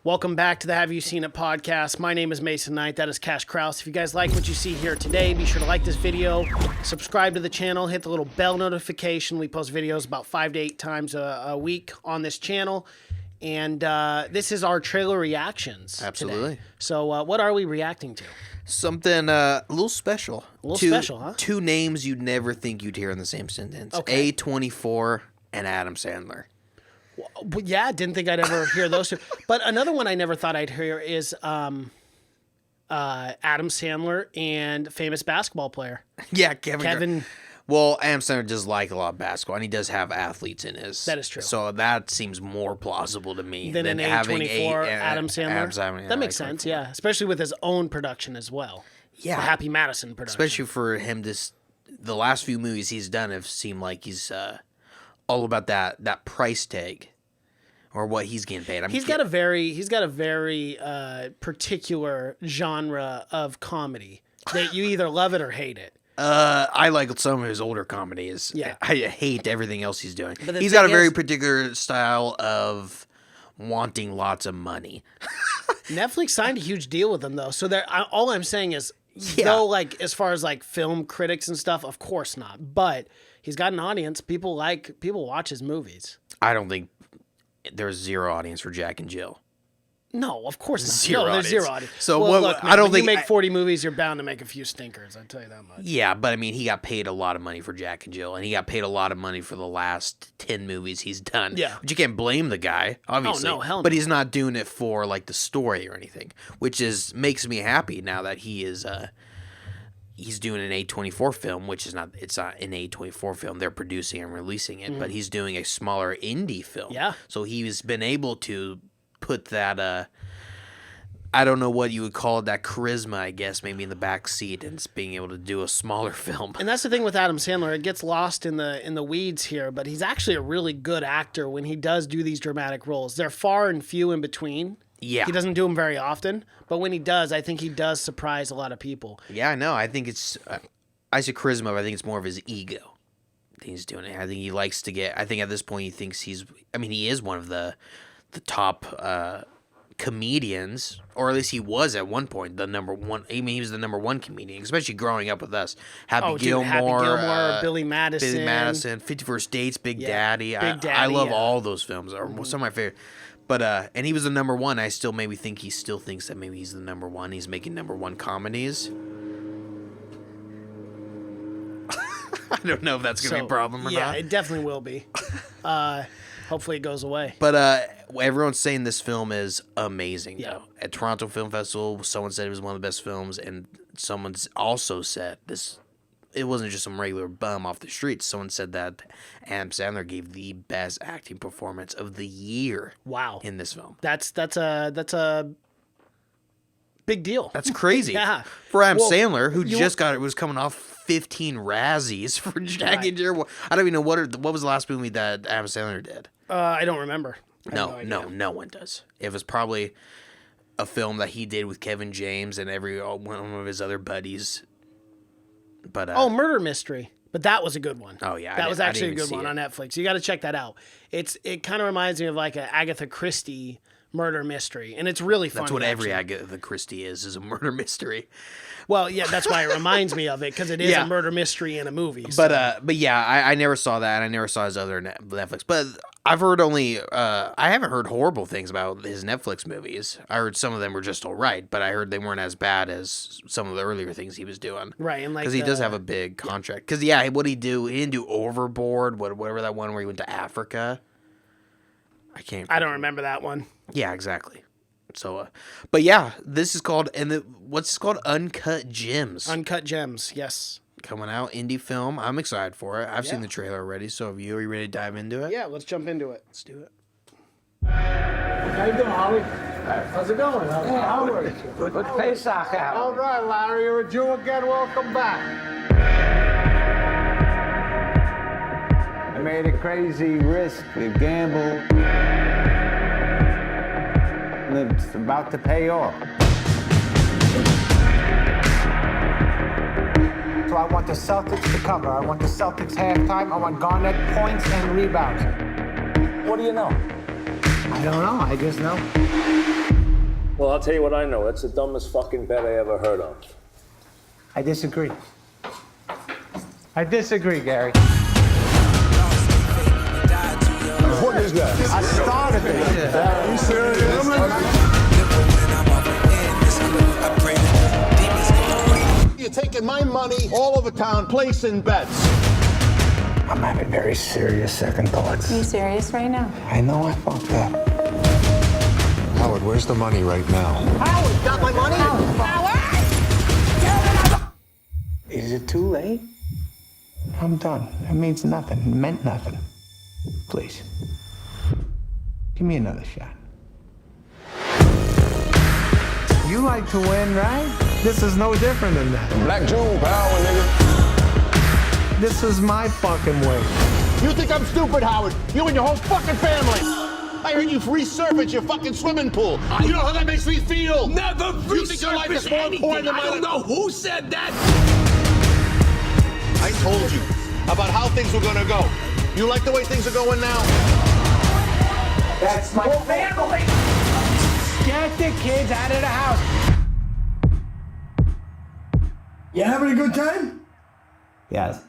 Welcome back to the Have You Seen It podcast. My name is Mason Knight. That is Cash Kraus. If you guys like what you see here today, be sure to like this video, subscribe to the channel, hit the little bell notification. We post videos about 5 to 8 times a week on this channel. And this is our trailer reactions. Absolutely. Today. So what are we reacting to? Something a little special. A little special, huh? Two names you'd never think you'd hear in the same sentence. Okay. A24 and Adam Sandler. Well, yeah, didn't think I'd ever hear those two. But another one I never thought I'd hear is Adam Sandler and famous basketball player. Yeah, Kevin. Well, Adam Sandler does like a lot of basketball, and he does have athletes in his. That is true. So that seems more plausible to me than an A24 Adam Sandler. Yeah, that makes sense, yeah. Especially with his own production as well. Yeah. The Happy Madison production. Especially for him, the last few movies he's done have seemed like he's all about that price tag. Or what he's getting paid. He's got a very particular genre of comedy that you either love it or hate it. I like some of his older comedies. Yeah. I hate everything else he's doing. But he's got a very particular style of wanting lots of money. Netflix signed a huge deal with him though. So all I'm saying is, though, like as far as like film critics and stuff, of course not. But he's got an audience. People watch his movies. I don't think there's zero audience for Jack and Jill. No, of course not. There's zero audience. So well, look, man, I don't when think you make 40 movies, you're bound to make a few stinkers. I tell you that much. Yeah, but I mean, he got paid a lot of money for Jack and Jill, and he got paid a lot of money for the last 10 movies he's done. Yeah, but you can't blame the guy, obviously. Oh no, hell no. But he's not doing it for like the story or anything, which makes me happy now that he is. He's doing an A24 film, which it's not an A24 film. They're producing and releasing it, but he's doing a smaller indie film. Yeah. So he's been able to put that, I don't know what you would call it, that charisma, I guess, maybe in the back seat, and it's being able to do a smaller film. And that's the thing with Adam Sandler. It gets lost in the weeds here, but he's actually a really good actor when he does do these dramatic roles. They're far and few in between. Yeah. He doesn't do them very often, but when he does, I think he does surprise a lot of people. Yeah, I know. I think it's, I say charisma, but I think it's more of his ego that he's doing it. I think he likes to get, I think at this point he thinks he is one of the top comedians, or at least he was at one point the number one. I mean, he was the number one comedian, especially growing up with us. Happy Gilmore, Billy Madison, 50 First Dates, Big Daddy. Big Daddy. I love all those films. Are some of my favorite. But and he was the number one. I still maybe think he still thinks that maybe he's the number one. He's making number one comedies. I don't know if that's gonna be a problem or not. Yeah, it definitely will be. Hopefully it goes away. But everyone's saying this film is amazing. Yeah. Though. At Toronto Film Festival, someone said it was one of the best films, and someone's also said this. It wasn't just some regular bum off the street. Someone said that Adam Sandler gave the best acting performance of the year. Wow. In this film. That's a big deal. That's crazy. Yeah. For Adam Sandler, who was coming off 15 Razzies for Jack and Jill. I don't even know what was the last movie that Adam Sandler did. I don't remember. No one does. It was probably a film that he did with Kevin James and one of his other buddies. But Murder Mystery. But that was a good one. Oh yeah, that was actually a good one on Netflix. You got to check that out. It kind of reminds me of like an Agatha Christie murder mystery, and it's really fun. That's what every Agatha Christie is a murder mystery. Well, yeah, that's why it reminds me of it, because it is a murder mystery in a movie. So. But yeah, I never saw that, and I never saw his other Netflix. But I've heard I haven't heard horrible things about his Netflix movies. I heard some of them were just all right, but I heard they weren't as bad as some of the earlier things he was doing. Right, and like because he does have a big contract. Because what he do? He didn't do Overboard, whatever that one where he went to Africa. I don't remember that one. Yeah, exactly. So, but yeah, this is called, what's it called? Uncut Gems. Uncut Gems, yes. Coming out, indie film. I'm excited for it. I've seen the trailer already, so are you ready to dive into it? Yeah, let's jump into it. Let's do it. How you doing, Holly? How's it going? How are you? Good Pesach out. All right, Larry, you're a Jew again. Welcome back. I made a crazy risk, a gamble. And it's about to pay off. So I want the Celtics to cover. I want the Celtics halftime. I want Garnett points and rebounds. What do you know? I don't know. I just know. Well, I'll tell you what I know. That's the dumbest fucking bet I ever heard of. I disagree. I disagree, Gary. What is that? I started it. You serious? You're taking my money all over town, placing bets. I'm having very serious second thoughts. Are you serious right now? I know I fucked up. Howard, where's the money right now? Howard, got my money? Is it too late? I'm done. It means nothing. It meant nothing. Please. Give me another shot. You like to win, right? This is no different than that. Black June power, nigga. This is my fucking way. You think I'm stupid, Howard? You and your whole fucking family. I heard you resurface your fucking swimming pool. You know how that makes me feel? Never You think your life is more important than I don't mine? know who said that. I told you about how things were gonna go. You like the way things are going now? That's my family. Get the kids out of the house. You having a good time? Yes.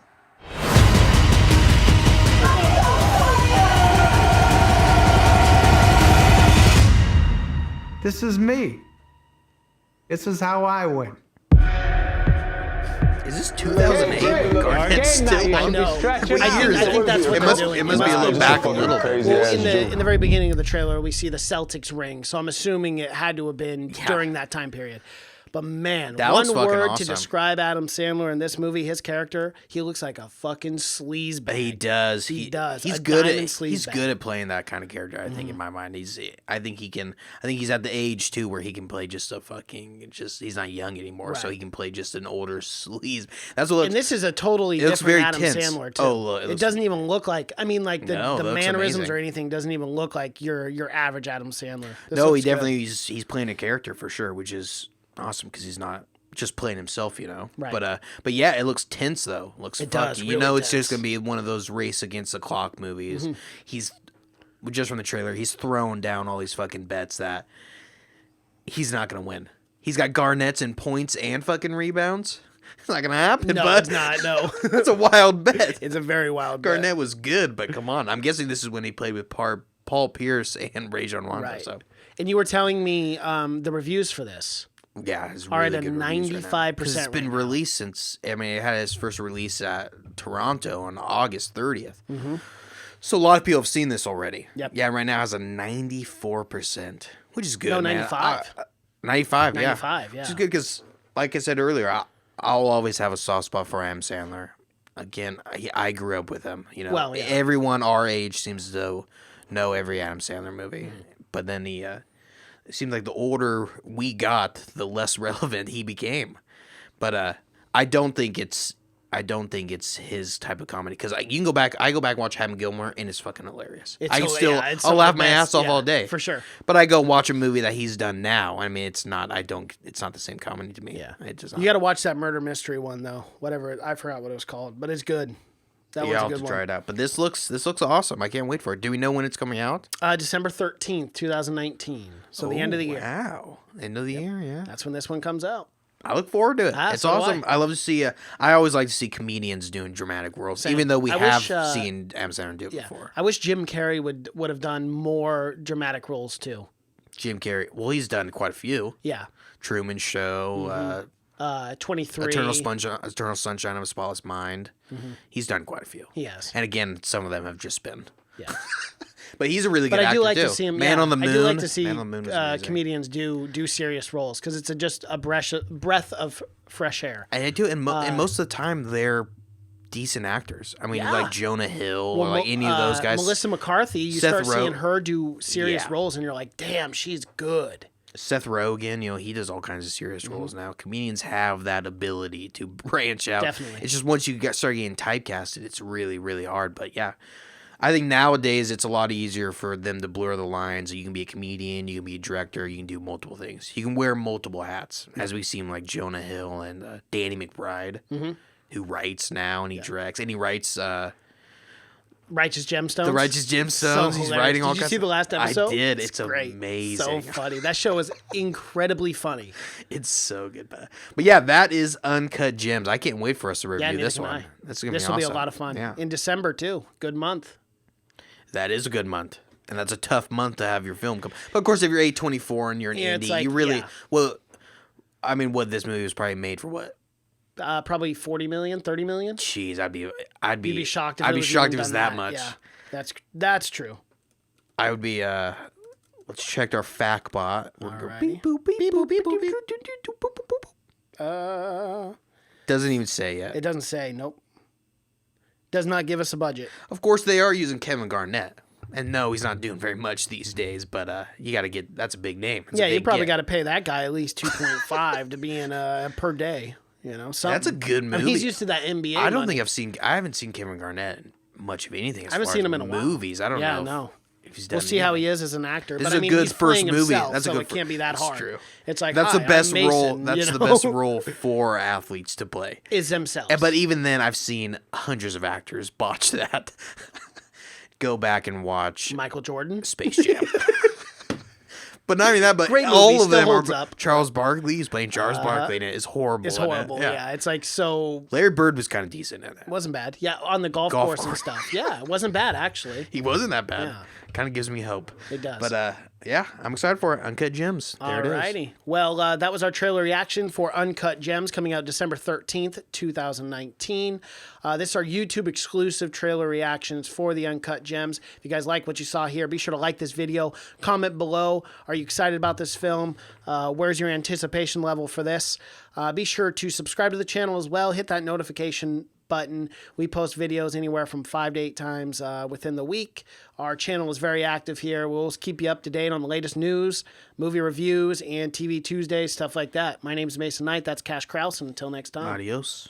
This is me. This is how I win. Is this 2008? Garnett still I on? know. I think that's what It they're must, doing. it must be a little back a little bit. Well, in the very beginning of the trailer, we see the Celtics ring, so I'm assuming it had to have been during that time period. But man, That was one fucking word to awesome. describe Adam Sandler in this movie, his character, he looks like a fucking sleazebag. He does. He does. He's A good diamond at. He's sleazebag. good at playing that kind of character. I think in my mind, he's. I think he can. I think he's at the age too where he can play just a fucking. Just he's not young anymore, so Right. he can play just an older sleaze. That's what. And this is a totally It looks different very Adam tense. Sandler too. Oh, look, it it looks- doesn't even look like. I mean, like No, the it looks mannerisms amazing. or anything doesn't even look like your average Adam Sandler. This No, he looks good. definitely he's playing a character for sure, which is awesome because he's not just playing himself, you know. Right. But yeah, it looks tense though. It looks It fucking, does, you really know, it's just tense. gonna be one of those race against the clock movies. He's just from the trailer, he's throwing down all these fucking bets that he's not gonna win. He's got Garnett's in points and fucking rebounds. It's not gonna happen, No, bud. it's not. No, That's a wild bet. it's a very wild. bet. Garnett was good, but come on. I'm guessing this is when he played with Paul Pierce and Rajon Rondo. Right. So And you were telling me the reviews for this. yeah, it's Are really at a good reviews right now. 95% 'Cause it's been right now. released since. I mean, it had its first release at Toronto on August 30th. So a lot of people have seen this already. Yep. Yeah, right now it has a 94%, which is good. No, man. 95. 95, yeah. 95, yeah. Which is good because, like I said earlier, I'll always have a soft spot for Adam Sandler. Again, I grew up with him. You know, Well, yeah. everyone our age seems to know every Adam Sandler movie. Mm-hmm. But then it seems like the older we got, the less relevant he became. But I don't think it's his type of comedy because you can go back. I go back and watch Happy Gilmore and it's fucking hilarious. It's I can so- still yeah, it's some I'll of laugh the my best, ass off yeah, all day for sure. But I go watch a movie that he's done now. I mean, it's not. It's not the same comedy to me. Yeah, it just. You got to watch that murder mystery one though. Whatever I forgot what it was called, but it's good. That Yeah, I'll one's have a to good try one. it out. But this looks awesome. I can't wait for it. Do we know when it's coming out? December 13th, 2019. So the end of the year. Wow, end of the year. Yeah, That's when this one comes out. I look forward to it. It's so do awesome. I love to see. I always like to see comedians doing dramatic roles, Same. even though we I have wish, seen Adam Sandler do it Yeah, before. I wish Jim Carrey would have done more dramatic roles too. Jim Carrey. Well, he's done quite a few. Yeah, Truman Show, 23. Eternal Sunshine of a Spotless Mind. He's done quite a few. He has. And again, some of them have just been. Yeah. But he's a really good But actor I do like too. to see him. Man yeah, on the Moon. I do like to see Man on the Moon was amazing. comedians do serious roles because it's just a breath of fresh air. And I do, and most of the time they're decent actors. I mean, Yeah. like Jonah Hill Well, or like any of those guys. Melissa McCarthy, you Seth start seeing Rogen. her do serious Yeah. roles, and you're like, damn, she's good. Seth Rogen, he does all kinds of serious roles now. Comedians have that ability to branch out. Definitely. It's just once you start getting typecasted, it's really, really hard. But yeah, I think nowadays it's a lot easier for them to blur the lines. You can be a comedian, you can be a director, you can do multiple things. You can wear multiple hats, as we see like Jonah Hill and Danny McBride, who writes now and he directs. And he writes Righteous Gemstones. The Righteous Gemstones. He's hilarious. writing all Did you kinds see of- the last episode? I did. It's great. amazing. So funny. That show is incredibly funny. It's so good. But yeah, that is Uncut Gems. I can't wait for us to review neither this can one. I. That's gonna This be will awesome. be a lot of fun. Yeah. In December too. Good month. That is a good month. And that's a tough month to have your film come. But of course, if you're A24 and you're an Yeah, it's indie, like, you really yeah. well. I mean, what this movie was probably made for what? Probably 40 million, 30 million. Jeez, I'd be You'd be shocked if I'd it be was shocked even if it was done that much. Yeah, that's true. I would be. Let's check our fact bot. We'll go Alrighty. beep boop beep boop beep boop beep Uh, Doesn't even say yet. it doesn't say. Nope. Does not give us a budget. Of course, they are using Kevin Garnett, and no, he's not doing very much these days. But you got to get that's a big name. That's a Yeah, you big probably get. got to pay that guy at least 2.5 to be in per day. You know, something. That's a good I movie. mean, he's used to that NBA. I don't money. think I haven't seen Kevin Garnett in much of anything. As I haven't far seen as him in a while. movies. I don't Yeah, know. no. If he's done We'll see how he anything. is as an actor. This but is I a mean, good he's first playing movie. himself, That's a so good it can't be that that's hard. true. It's like that's the hi, best I'm role. Mason, That's you the know? best role for athletes to play. Is themselves. But even then, I've seen hundreds of actors botch that. Go back and watch Michael Jordan. Space Jam. But not even that, but Great movie, all of still them holds are. up. Charles Barkley, he's playing Charles Barkley, and it is horrible. It's in it. horrible. Yeah. It's like so. Larry Bird was kind of decent in it. Wasn't bad. Yeah, on the golf Golf course and course. stuff. Yeah, it wasn't bad actually. He wasn't that bad. Yeah. Kind of gives me hope. It does. But yeah, I'm excited for it. Uncut Gems. There it is. Alrighty. Well, that was our trailer reaction for Uncut Gems coming out December 13th, 2019. This is our YouTube exclusive trailer reactions for the Uncut Gems. If you guys like what you saw here, be sure to like this video. Comment below. Are you excited about this film? Where's your anticipation level for this? Be sure to subscribe to the channel as well. Hit that notification button. We post videos anywhere from 5 to 8 times within the week. Our channel is very active here. We'll keep you up to date on the latest news, movie reviews, and TV Tuesdays, stuff like that. My name is Mason Knight. That's Cash Krause, and until next time. Adios.